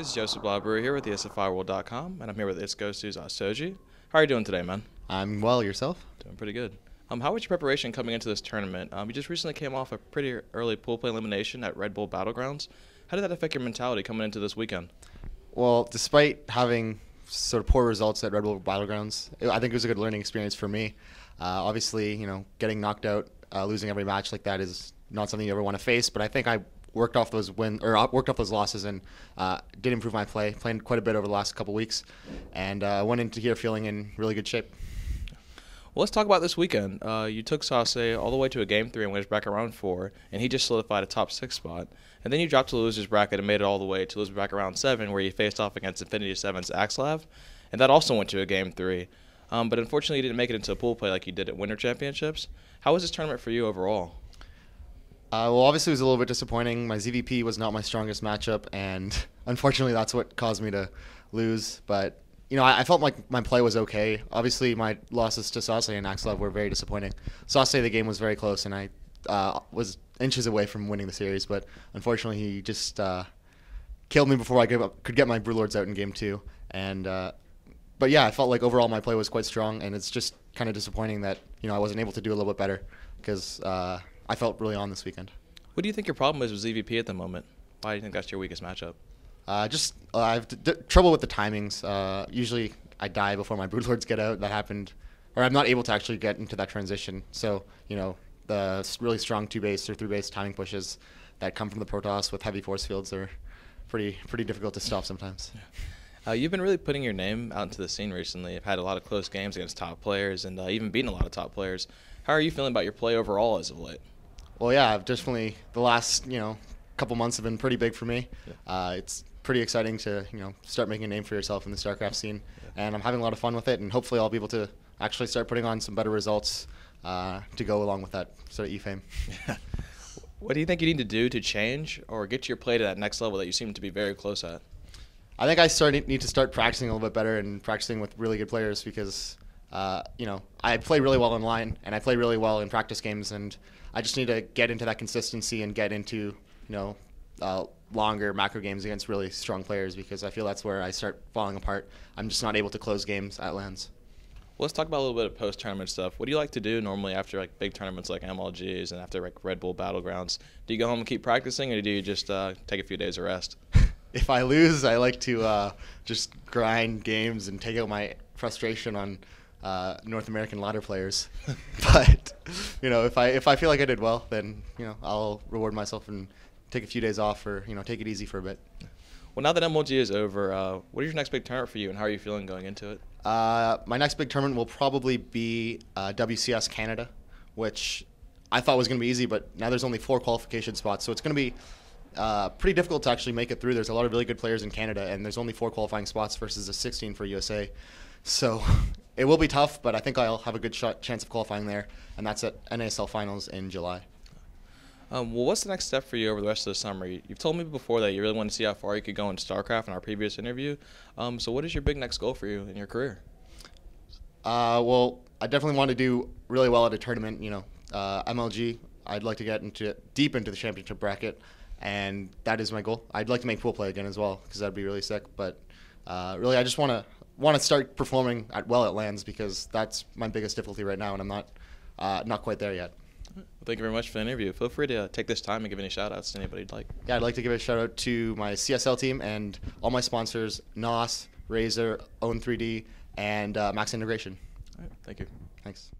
This is Yosef Bruer here with ESFIworld.com, and I'm here with Gosu's Ostojiy. How are you doing today, man? I'm well. Yourself? Doing pretty good. How was your preparation coming into this tournament? You just recently came off a pretty early pool play elimination at Red Bull Battlegrounds. How did that affect your mentality coming into this weekend? Well, despite having sort of poor results at Red Bull Battlegrounds, I think it was a good learning experience for me. Obviously, getting knocked out, losing every match like that is not something you ever want to face. But I think I worked off those losses and did improve my play. Played quite a bit over the last couple weeks, and went into here feeling in really good shape. Well, let's talk about this weekend. You took Ostojiy all the way to a Game 3 and went back around 4, and he just solidified a top 6 spot. And then you dropped to the loser's bracket and made it all the way to loser's bracket round 7, where you faced off against Infinity 7's Axlav, and that also went to a Game 3. But unfortunately, you didn't make it into a pool play like you did at Winter Championships. How was this tournament for you overall? Well, obviously, it was a little bit disappointing. My ZVP was not my strongest matchup, and unfortunately, that's what caused me to lose. But I felt like my play was okay. Obviously, my losses to Ostojiy and Axlav were very disappointing. Ostojiy, the game was very close, and I was inches away from winning the series. But unfortunately, he just killed me before I could get my Brewlords out in Game 2. But yeah, I felt like overall my play was quite strong, and it's just kind of disappointing that I wasn't able to do a little bit better because I felt really on this weekend. What do you think your problem is with ZVP at the moment? Why do you think that's your weakest matchup? I have trouble with the timings. Usually I die before my Broodlords get out. That happened, or I'm not able to actually get into that transition. So, the really strong 2-base or 3-base timing pushes that come from the Protoss with heavy force fields are pretty difficult to stop sometimes. Yeah. You've been really putting your name out into the scene recently. You've had a lot of close games against top players and even beaten a lot of top players. How are you feeling about your play overall as of late? Well, yeah, I've definitely the last couple months have been pretty big for me. Yeah. It's pretty exciting to start making a name for yourself in the StarCraft scene, and I'm having a lot of fun with it. And hopefully, I'll be able to actually start putting on some better results to go along with that sort of e-fame. Yeah. What do you think you need to do to change or get your play to that next level that you seem to be very close at? I think I need to start practicing a little bit better and practicing with really good players because I play really well online and I play really well in practice games, and I just need to get into that consistency and get into longer macro games against really strong players because I feel that's where I start falling apart. I'm just not able to close games at LANs. Well, let's talk about a little bit of post-tournament stuff. What do you like to do normally after big tournaments like MLGs and after Red Bull Battlegrounds? Do you go home and keep practicing, or do you just take a few days of rest? If I lose, I like to just grind games and take out my frustration on North American ladder players. But if I feel like I did well, then I'll reward myself and take a few days off or take it easy for a bit. Well, now that MLG is over, what is your next big tournament for you, and how are you feeling going into it? My next big tournament will probably be WCS Canada, which I thought was going to be easy, but now there's only 4 qualification spots, so it's going to be pretty difficult to actually make it through. There's a lot of really good players in Canada, and there's only 4 qualifying spots versus the 16 for USA. So it will be tough, but I think I'll have a good chance of qualifying there, and that's at NASL Finals in July. Well, what's the next step for you over the rest of the summer? You've told me before that you really want to see how far you could go in StarCraft in our previous interview. So what is your big next goal for you in your career? Well, I definitely want to do really well at a tournament. MLG, I'd like to get deep into the championship bracket, and that is my goal. I'd like to make pool play again as well because that'd be really sick. But really, I just want to start performing well at LANs because that's my biggest difficulty right now, and I'm not quite there yet. Well, thank you very much for the interview. Feel free to take this time and give any shout-outs to anybody you'd like. Yeah, I'd like to give a shout-out to my CSL team and all my sponsors, NOS, Razer, Own3D, and Max Integration. All right, thank you. Thanks.